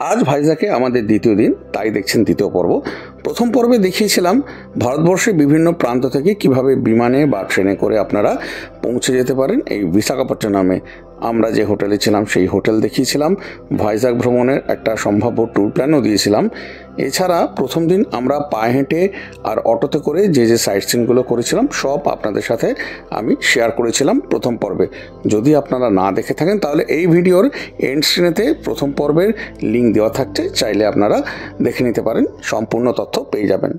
আজ ভাইজাকে আমাদের দ্বিতীয় দিন, তাই দেখছেন দ্বিতীয় পর্ব। প্রথম পর্বে দেখিয়েছিলাম ভারতবর্ষের বিভিন্ন প্রান্ত থেকে কিভাবে বিমানে বা ট্রেনে করে আপনারা পৌঁছে যেতে পারেন এই বিশাখাপট্টনমে। আমরা যে হোটেলে ছিলাম সেই হোটেল দেখিয়েছিলাম, ভাইজাগ ভ্রমণের একটা সম্ভাব্য ট্যুর প্ল্যানও দিয়েছিলাম। এছাড়া প্রথম দিন আমরা পায়ে হেঁটে আর অটোতে করে যে সাইট সিনগুলো করেছিলাম সব আপনাদের সাথে আমি শেয়ার করেছিলাম প্রথম পর্বে। যদি আপনারা না দেখে থাকেন তাহলে এই ভিডিওর এন্ড স্ক্রিনেতে প্রথম পর্বের লিঙ্ক দেওয়া থাকছে, চাইলে আপনারা দেখে নিতে পারেন, সম্পূর্ণ তথ্য পেয়ে যাবেন।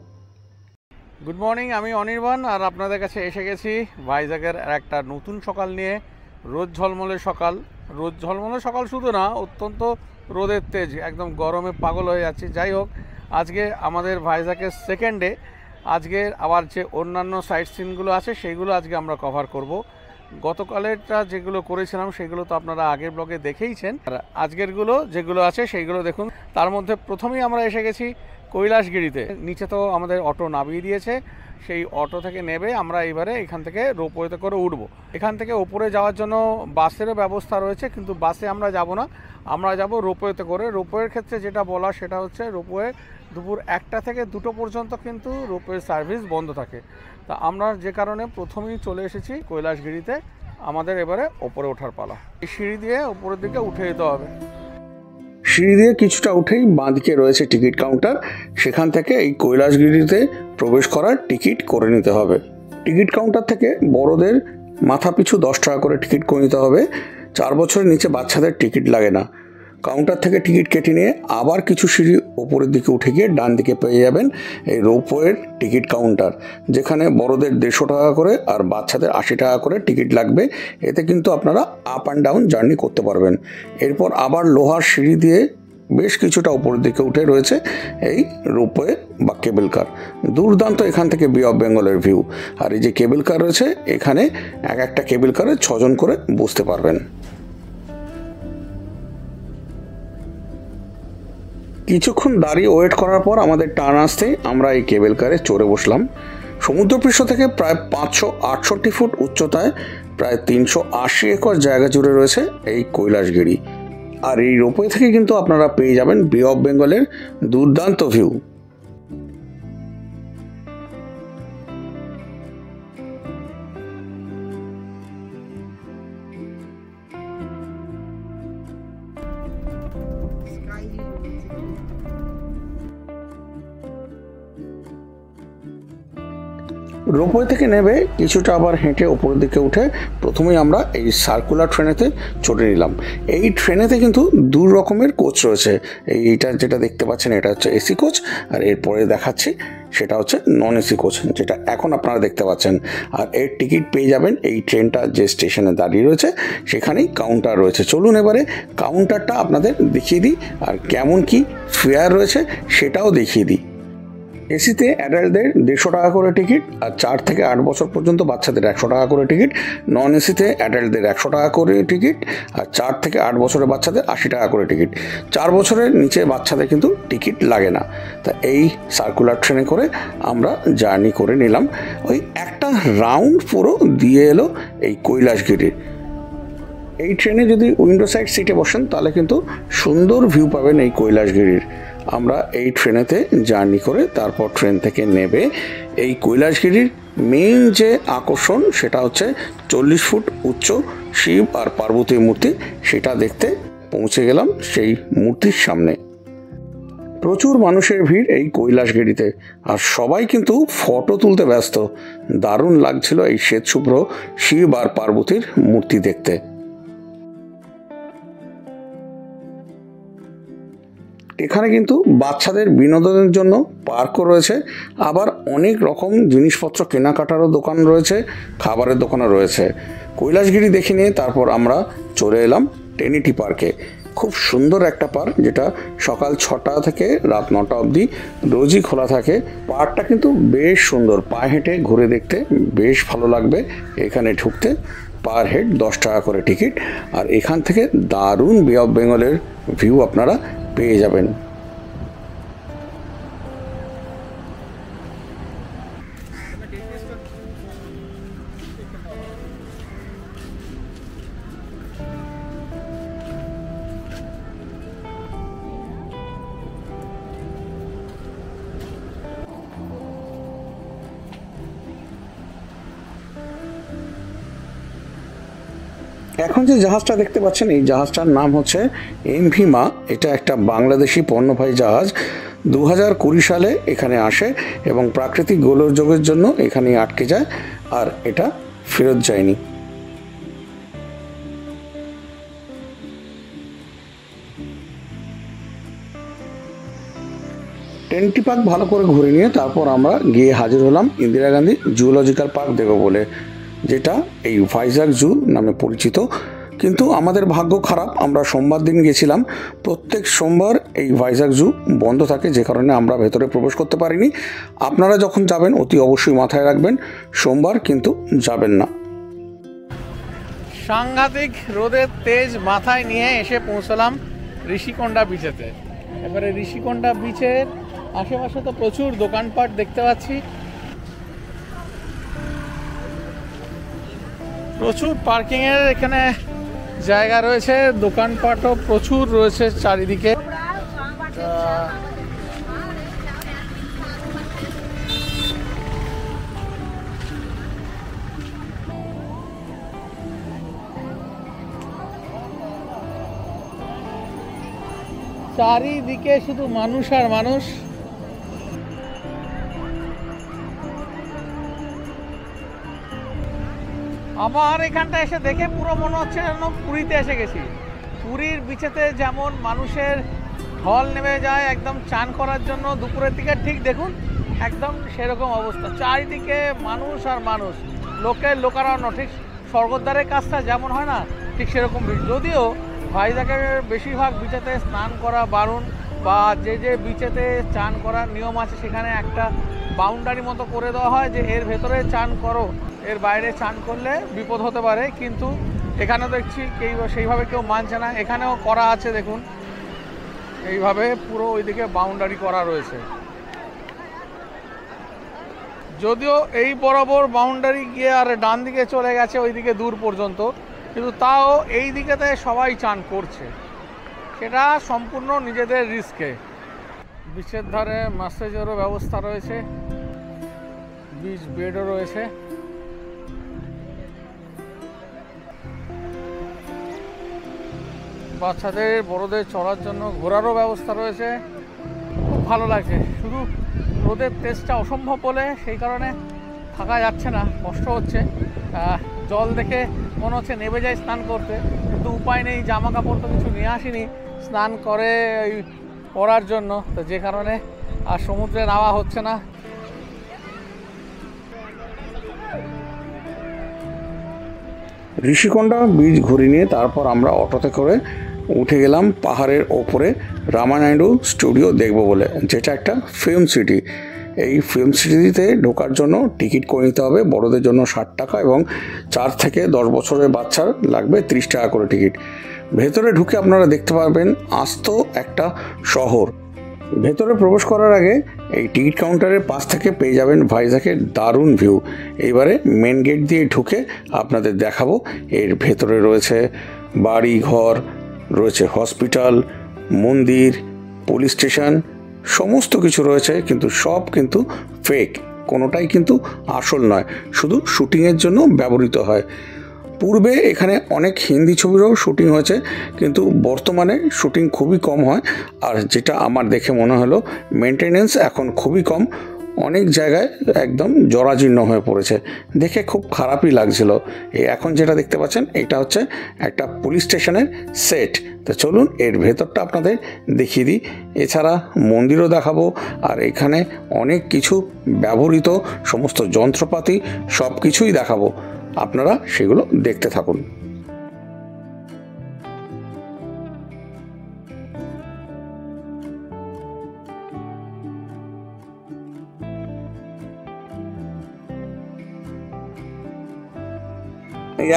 গুড মর্নিং, আমি অনির্বাণ আর আপনাদের কাছে এসে গেছি ভাইজাগের একটা নতুন সকাল নিয়ে। রোদ ঝলমলে সকাল শুধু না, অত্যন্ত রোদের তেজ, একদম গরমে পাগল হয়ে যাচ্ছি। যাই হোক, আজকে আমাদের ভাইজাগের সেকেন্ড ডে। আজকে আবার যে অন্যান্য সাইট সিনগুলো আছে সেইগুলো আজকে আমরা কভার করব। গতকালেরটা যেগুলো করেছিলাম সেগুলো তো আপনারা আগের ব্লগে দেখেইছেন, আর আজকেরগুলো যেগুলো আছে সেইগুলো দেখুন। তার মধ্যে প্রথমেই আমরা এসে গেছি কৈলাসগিরিতে। নিচে তো আমাদের অটো নামিয়ে দিয়েছে, সেই অটো থেকে নেবে আমরা এবারে এখান থেকে রোপওয়েতে করে উঠবো। এখান থেকে ওপরে যাওয়ার জন্য বাসেরও ব্যবস্থা রয়েছে, কিন্তু বাসে আমরা যাব না, আমরা যাব রোপওয়েতে করে। রোপওয়ের ক্ষেত্রে যেটা বলা সেটা হচ্ছে, রোপওয়ে দুপুর 1টা থেকে 2টো পর্যন্ত কিন্তু রোপওয়ের সার্ভিস বন্ধ থাকে। তা আমরা যে কারণে প্রথমেই চলে এসেছি কৈলাসগিরিতে। আমাদের এবারে ওপরে ওঠার পালা। এই সিঁড়ি দিয়ে ওপরের দিকে উঠে যেতে হবে। সিঁড়ি দিয়ে কিছুটা উঠেই বাঁদিকে রয়েছে টিকিট কাউন্টার, সেখান থেকে এই কৈলাসগিরিতে প্রবেশ করার টিকিট করে নিতে হবে। টিকিট কাউন্টার থেকে বড়দের মাথা পিছু 10 টাকা করে টিকিট করে নিতে হবে। 4 বছরের নিচে বাচ্চাদের টিকিট লাগে না। কাউন্টার থেকে টিকিট কেটে নিয়ে আবার কিছু সিঁড়ি ওপরের দিকে উঠে গিয়ে ডান দিকে পেয়ে যাবেন এই রোপওয়ের টিকিট কাউন্টার, যেখানে বড়দের 150 টাকা করে আর বাচ্চাদের 80 টাকা করে টিকিট লাগবে। এতে কিন্তু আপনারা আপ অ্যান্ড ডাউন জার্নি করতে পারবেন। এরপর আবার লোহার সিঁড়ি দিয়ে বেশ কিছুটা উপরের দিকে উঠে রয়েছে এই রোপওয়ে বা কেবল কার। দুর্দান্ত এখান থেকে বে অফ বেঙ্গলের ভিউ। আর এই যে কেবল কার রয়েছে, এখানে একটা কেবল কারে 6 জন করে বসতে পারবেন। কিছুক্ষণ দাঁড়িয়ে ওয়েট করার পর আমাদের টার্ন আসতে আমরা এই কেবল কারে চড়ে বসলাম। সমুদ্রপৃষ্ঠ থেকে প্রায় 568 ফুট উচ্চতায় প্রায় 380 একর জায়গা জুড়ে রয়েছে এই কৈলাসগিরি। আর এই রোপওয়ে থেকে কিন্তু আপনারা পেয়ে যাবেন বে অফ বেঙ্গলের দুর্দান্ত ভিউ। রোপওয়ে থেকে নেবে কিছুটা আবার হেঁটে ওপরের দিকে উঠে প্রথমেই আমরা এই সার্কুলার ট্রেনেতে চড়ে নিলাম। এই ট্রেনেতে কিন্তু 2 রকমের কোচ রয়েছে। এইটা যেটা দেখতে পাচ্ছেন এটা হচ্ছে এসি কোচ, আর এরপরে দেখাচ্ছি সেটা হচ্ছে নন এসি কোচ, যেটা এখন আপনারা দেখতে পাচ্ছেন। আর এর টিকিট পেয়ে যাবেন এই ট্রেনটা যে স্টেশনে দাঁড়িয়ে রয়েছে সেখানেই কাউন্টার রয়েছে। চলুন এবারে কাউন্টারটা আপনাদের দেখিয়ে দিই, আর কেমন কি ফেয়ার রয়েছে সেটাও দেখিয়ে দিই। এসিতে অ্যাডাল্টদের 150 টাকা করে টিকিট, আর 4 থেকে 8 বছর পর্যন্ত বাচ্চাদের 100 টাকা করে টিকিট। নন এসিতে অ্যাডাল্টদের 100 টাকা করে টিকিট, আর 4 থেকে 8 বছরের বাচ্চাদের 80 টাকা করে টিকিট। 4 বছরের নিচে বাচ্চাদের কিন্তু টিকিট লাগে না। তা এই সার্কুলার ট্রেনে করে আমরা জার্নি করে নিলাম। ওই একটা রাউন্ড পুরো দিয়ে এলো এই কৈলাসগিরির। এই ট্রেনে যদি উইন্ডো সাইড সিটে বসেন তাহলে কিন্তু সুন্দর ভিউ পাবেন এই কৈলাসগিরির। আমরা এই ট্রেনেতে জার্নি করে তারপর ট্রেন থেকে নেবে এই কৈলাসগিরির মেইন যে আকর্ষণ সেটা হচ্ছে 40 ফুট উচ্চ শিব আর পার্বতী মূর্তি, সেটা দেখতে পৌঁছে গেলাম সেই মূর্তির সামনে। প্রচুর মানুষের ভিড় এই কৈলাসগিরিতে, আর সবাই কিন্তু ফটো তুলতে ব্যস্ত। দারুণ লাগছিল এই শ্বেতশুভ্র শিব আর পার্বতীর মূর্তি দেখতে। এখানে কিন্তু বাচ্চাদের বিনোদনের জন্য পার্কও রয়েছে, আবার অনেক রকম জিনিসপত্র কেনাকাটারও দোকান রয়েছে, খাবারের দোকানও রয়েছে। কৈলাসগিরি দেখে নিয়ে তারপর আমরা চলে এলাম টেনিটি পার্কে। খুব সুন্দর একটা পার্ক, যেটা সকাল 6টা থেকে রাত 9টা অবধি রোজই খোলা থাকে। পার্কটা কিন্তু বেশ সুন্দর, পায়ে হেঁটে ঘুরে দেখতে বেশ ভালো লাগবে। এখানে ঢুকতে পার হেড 10 টাকা করে টিকিট, আর এখান থেকে দারুণ বে অফ বেঙ্গলের ভিউ আপনারা পেয়ে যাবেন। এখন যে জাহাজটা দেখতে পাচ্ছেন এই জাহাজটার নাম হচ্ছে এমভি মা। এটা একটা বাংলাদেশি পণ্যবাহী জাহাজ। 2020 সালে এখানে আসে এবং প্রাকৃতিক গোলযোগের জন্য এখানেই আটকে যায়, আর এটা ফেরত যায়নি। টেন্টি পার্ক ভালো করে ঘুরে নিয়ে তারপর আমরা গিয়ে হাজির হলাম ইন্দিরা গান্ধী জুলজিক্যাল পার্ক দেখব বলে, যেটা এই ভাইজাগ জু নামে পরিচিত। কিন্তু আমাদের ভাগ্য খারাপ, আমরা সোমবার দিন গেছিলাম। প্রত্যেক সোমবার এই ভাইজাগ জু বন্ধ থাকে, যে কারণে আমরা ভেতরে প্রবেশ করতে পারিনি। আপনারা যখন যাবেন অতি অবশ্যই মাথায় রাখবেন সোমবার কিন্তু যাবেন না। সাংঘাতিক রোদের তেজ মাথায় নিয়ে এসে পৌঁছলাম ঋষিকোন্ডা বিচেতে। এবারে ঋষিকোন্ডা বিচের আশেপাশে তো প্রচুর দোকানপাট দেখতে পাচ্ছি, প্রচুর পার্কিংয়ের এখানে জায়গা রয়েছে, দোকানপাটও প্রচুর রয়েছে চারিদিকে। চারিদিকে শুধু মানুষ আর মানুষ। আমার এখানটা এসে দেখে পুরো মনে হচ্ছে যেন পুরীতে এসে গেছি। পুরীর বিচেতে যেমন মানুষের ঢল নেমে যায় একদম চান করার জন্য দুপুরের দিকে, ঠিক দেখুন একদম সেরকম অবস্থা। চারিদিকে মানুষ আর মানুষ, লোকের লোকারণ্য। ঠিক স্বর্গদ্বারের কাজটা যেমন হয় না, ঠিক সেরকম বিচ। যদিও ভাইজাগের বেশিরভাগ বিচেতে স্নান করা বারণ, বা যে যে বিচেতে চান করার নিয়ম আছে সেখানে একটা বাউন্ডারি মতো করে দেওয়া হয় যে এর ভেতরে চান করো, এর বাইরে চান করলে বিপদ হতে পারে। কিন্তু এখানে দেখছি সেইভাবে কেউ মানছে না। এখানেও করা আছে, দেখুন এইভাবে পুরো ওইদিকে বাউন্ডারি করা রয়েছে। যদিও এই বরাবর বাউন্ডারি গিয়ে আর ডান দিকে চলে গেছে ওইদিকে দূর পর্যন্ত, কিন্তু তাও এই দিকেতে সবাই চান করছে, সেটা সম্পূর্ণ নিজেদের রিস্কে। বিচের ধারে ম্যাসেজেরও ব্যবস্থা রয়েছে, বিচ বেডও রয়েছে। বাচ্চাদের বড়দের চড়ার জন্য ঘোরারও ব্যবস্থা রয়েছে। খুব ভালো লাগছে, শুধু রোদের তেজটা অসম্ভব বলে সেই কারণে থাকা যাচ্ছে না, কষ্ট হচ্ছে। জল দেখে মনে হচ্ছে নেমে যায় স্নান করতে, কিন্তু উপায় নেই, জামা কাপড় তো কিছু নিয়ে আসিনি স্নান করে ওই পরার জন্য, তো যে কারণে আর সমুদ্রে নামা হচ্ছে না। ঋষিকোন্ডা বীচ ঘুরে নিয়ে তারপর আমরা অটোতে করে উঠে গেলাম পাহাড়ের ওপরে রামানাইডু স্টুডিও দেখব বলে, যেটা একটা ফিল্ম সিটি। এই ফিল্ম সিটিতে ঢোকার জন্য টিকিট করে নিতে হবে। বড়দের জন্য 60 টাকা এবং 4 থেকে 10 বছরের বাচ্চার লাগবে 30 টাকা করে টিকিট। ভেতরে ঢুকে আপনারা দেখতে পারবেন আস্ত একটা শহর। ভেতরে প্রবেশ করার আগে এই টিকিট কাউন্টারের পাশ থেকে পেয়ে যাবেন ভাইজাগের দারুণ ভিউ। এইবারে মেন গেট দিয়ে ঢুকে আপনাদের দেখাবো। এর ভেতরে রয়েছে বাড়ি ঘর, রয়েছে হসপিটাল, মন্দির, পুলিশ স্টেশন, সমস্ত কিছু রয়েছে, কিন্তু সব কিন্তু ফেক, কোনোটাই কিন্তু আসল নয়, শুধু শুটিংয়ের জন্য ব্যবহৃত হয়। পূর্বে এখানে অনেক হিন্দি ছবিরও শুটিং হয়েছে, কিন্তু বর্তমানে শুটিং খুবই কম হয়। আর যেটা আমার দেখে মনে হলো, মেনটেনেন্স এখন খুবই কম, অনেক জায়গায় একদম জরাজীর্ণ হয়ে পড়েছে, দেখে খুব খারাপই লাগছিল। এই এখন যেটা দেখতে পাচ্ছেন এটা হচ্ছে একটা পুলিশ স্টেশনের সেট। তো চলুন এর ভেতরটা আপনাদের দেখিয়ে দিই। এছাড়া মন্দিরও দেখাবো, আর এখানে অনেক কিছু ব্যবহৃত সমস্ত যন্ত্রপাতি সব কিছুই দেখাবো, আপনারা সেগুলো দেখতে থাকুন।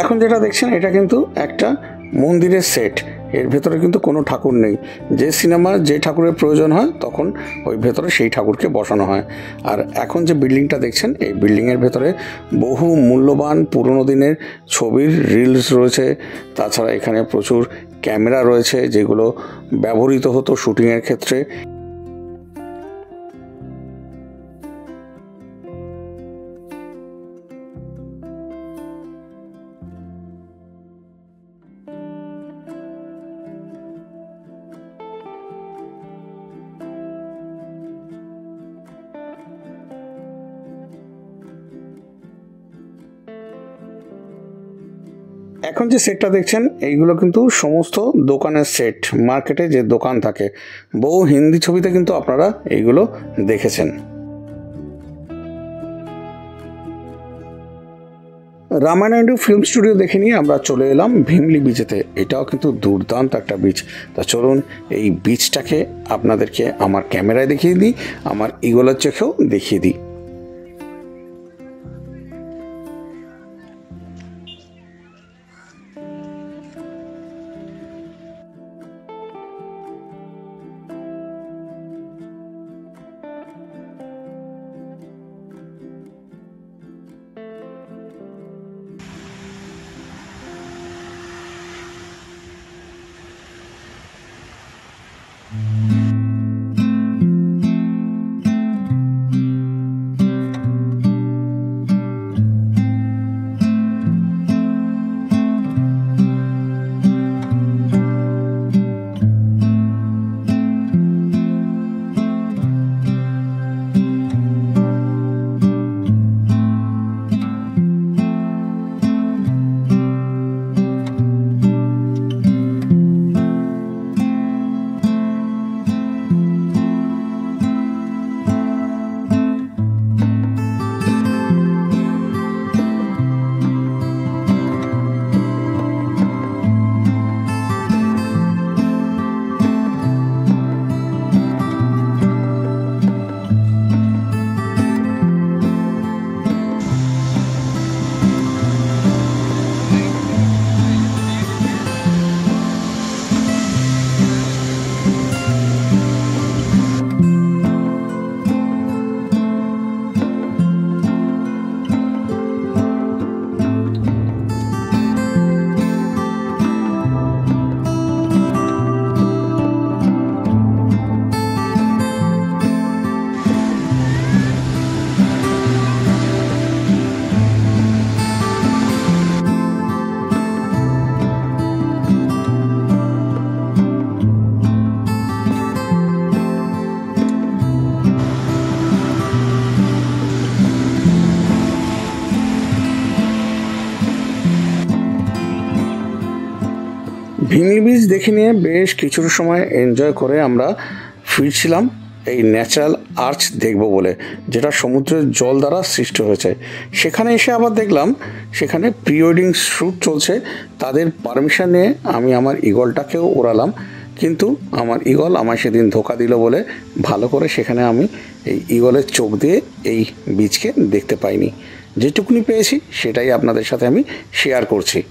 এখন যেটা দেখছেন এটা কিন্তু একটা মন্দিরের সেট। এর ভেতরে কিন্তু কোনো ঠাকুর নেই। যে সিনেমার যে ঠাকুরের প্রয়োজন হয় তখন ওই ভেতরে সেই ঠাকুরকে বসানো হয়। আর এখন যে বিল্ডিংটা দেখছেন এই বিল্ডিংয়ের ভেতরে বহু মূল্যবান পুরনো দিনের ছবির রিলস রয়েছে। তাছাড়া এখানে প্রচুর ক্যামেরা রয়েছে যেগুলো ব্যবহৃত হতো শুটিংয়ের ক্ষেত্রে। এখন যে সেটটা দেখছেন এইগুলো কিন্তু সমস্ত দোকানের সেট, মার্কেটে যে দোকান থাকে, বহু হিন্দি ছবিতে কিন্তু আপনারা এইগুলো দেখেছেন। রামানাইডু ফিল্ম স্টুডিও দেখে নিয়ে আমরা চলে এলাম ভীমলি বিচেতে। এটাও কিন্তু দুর্দান্ত একটা বিচ। তা চলুন এই বিচটাকে আপনাদেরকে আমার ক্যামেরায় দেখিয়ে দিই, আমার ইগলের চোখেও দেখিয়ে দিই। ভীমলি বিচ দেখে নিয়ে বেশ কিছুটা সময় এনজয় করে আমরা ফিরছিলাম এই ন্যাচারাল আর্চ দেখব বলে, যেটা সমুদ্রের জল দ্বারা সৃষ্টি হয়েছে। সেখানে এসে আবার দেখলাম সেখানে প্রি ওয়েডিং শ্যুট চলছে। তাদের পারমিশন নিয়ে আমি আমার ঈগলটাকেও ওড়ালাম, কিন্তু আমার ঈগল আমায় সেদিন ধোকা দিল বলে ভালো করে সেখানে আমি এই ঈগলের চোখ দিয়ে এই বিচকে দেখতে পাইনি। যেটুকুনি পেয়েছি সেটাই আপনাদের সাথে আমি শেয়ার করছি।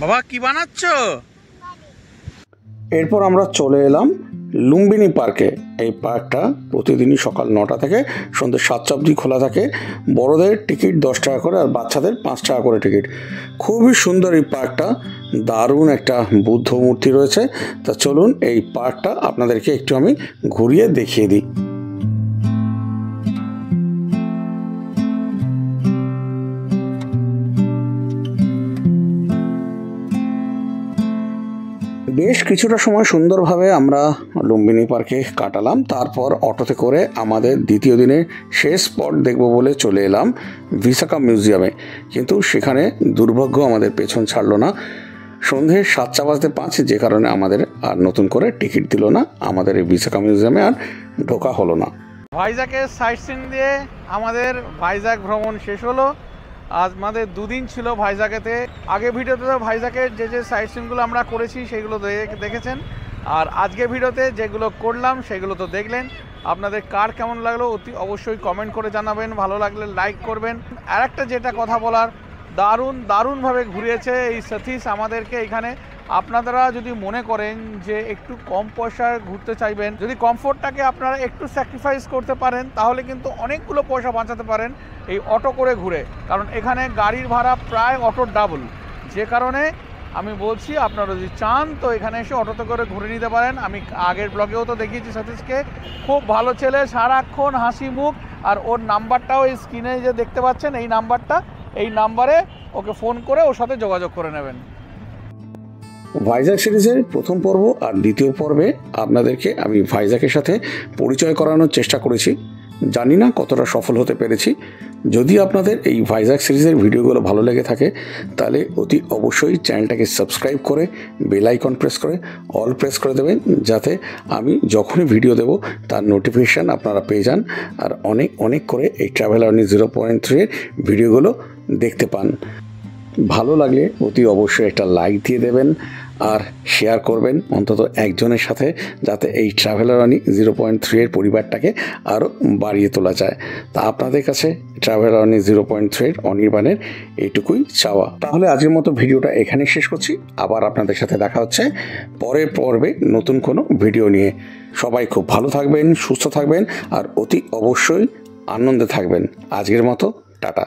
বাবা কি বানাচ্ছ? এরপর আমরা চলে এলাম লুম্বিনী পার্কে। এই পার্কটা প্রতিদিনই সকাল 9টা থেকে সন্ধ্যে 7টা অবধি খোলা থাকে। বড়দের টিকিট 10 টাকা করে আর বাচ্চাদের 5 টাকা করে টিকিট। খুবই সুন্দর এই পার্কটা, দারুণ একটা বুদ্ধ মূর্তি রয়েছে। তা চলুন এই পার্কটা আপনাদেরকে একটু আমি ঘুরিয়ে দেখিয়ে দিই। বেশ কিছুটা সময় সুন্দরভাবে আমরা লুম্বিনী পার্কে কাটালাম। তারপর অটোতে করে আমাদের দ্বিতীয় দিনের শেষ স্পট দেখব বলে চলে এলাম ভিসাকা মিউজিয়ামে। কিন্তু সেখানে দুর্ভাগ্য আমাদের পেছন ছাড়লো না। সন্ধে 7:05, যে কারণে আমাদের আর নতুন করে টিকিট দিল না, আমাদের এই ভিসাকা মিউজিয়ামে আর ঢোকা হলো না। ভাইজাগের সাইট সিন দিয়ে আমাদের ভাইজাগ ভ্রমণ শেষ হলো। আজ আমাদের 2 দিন ছিল ভাইজাগেতে। আগে ভিডিওতে ভাইজাগের যে সাইট সিনগুলো আমরা করেছি সেগুলো দেখেছেন, আর আজকে ভিডিওতে যেগুলো করলাম সেগুলো তো দেখলেন। আপনাদের কার কেমন লাগলো অবশ্যই কমেন্ট করে জানাবেন, ভালো লাগলে লাইক করবেন। আর একটা যেটা কথা বলার, দারুণভাবে ঘুরিয়েছে এই সতীশ আমাদেরকে। এখানে আপনারা যদি মনে করেন যে একটু কম পয়সায় ঘুরতে চাইবেন, যদি কমফোর্টটাকে আপনারা একটু স্যাক্রিফাইস করতে পারেন, তাহলে কিন্তু অনেকগুলো পয়সা বাঁচাতে পারেন এই অটো করে ঘুরে। কারণ এখানে গাড়ির ভাড়া প্রায় অটোর ডাবল, যে কারণে আমি বলছি আপনারা যদি চান তো এখানে এসে অটোতে করে ঘুরে নিতে পারেন। আমি আগের ব্লগেও তো দেখিয়েছি সতীশকে, খুব ভালো ছেলে, সারাক্ষণ হাসি মুখ। আর ওর নাম্বারটাও এই স্ক্রিনে যে দেখতে পাচ্ছেন এই নাম্বারটা, এই নাম্বারে ওকে ফোন করে ওর সাথে যোগাযোগ করে নেবেন। ভাইজ্যাক সিরিজের প্রথম পর্ব আর দ্বিতীয় পর্বে আপনাদেরকে আমি ভাইজ্যাকের সাথে পরিচয় করানোর চেষ্টা করেছি, জানি না কতটা সফল হতে পেরেছি। যদি আপনাদের এই ভাইজ্যাক সিরিজের ভিডিওগুলো ভালো লেগে থাকে তাহলে অতি অবশ্যই চ্যানেলটাকে সাবস্ক্রাইব করে বেল আইকন প্রেস করে অল প্রেস করে দেবেন, যাতে আমি যখনই ভিডিও দেব তার নোটিফিকেশান আপনারা পেয়ে যান আর অনেক অনেক করে এই ট্রাভেল আর্নি 0.3 এর ভিডিওগুলো দেখতে পান। ভালো লাগলে অতি অবশ্যই একটা লাইক দিয়ে দেবেন আর শেয়ার করবেন অন্তত একজনের সাথে, যাতে এই ট্রাভেল আর্নি 0.3 এর পরিবারটাকে আরও বাড়িয়ে তোলা যায়। তা আপনাদের কাছে ট্রাভেল আর্নি 0.3 অনির্বাণের এইটুকুই চাওয়া। তাহলে আজকের মতো ভিডিওটা এখানে শেষ করছি। আবার আপনাদের সাথে দেখা হচ্ছে পরের পর্বে নতুন কোনো ভিডিও নিয়ে। সবাই খুব ভালো থাকবেন, সুস্থ থাকবেন আর অতি অবশ্যই আনন্দে থাকবেন। আজকের মতো টাটা।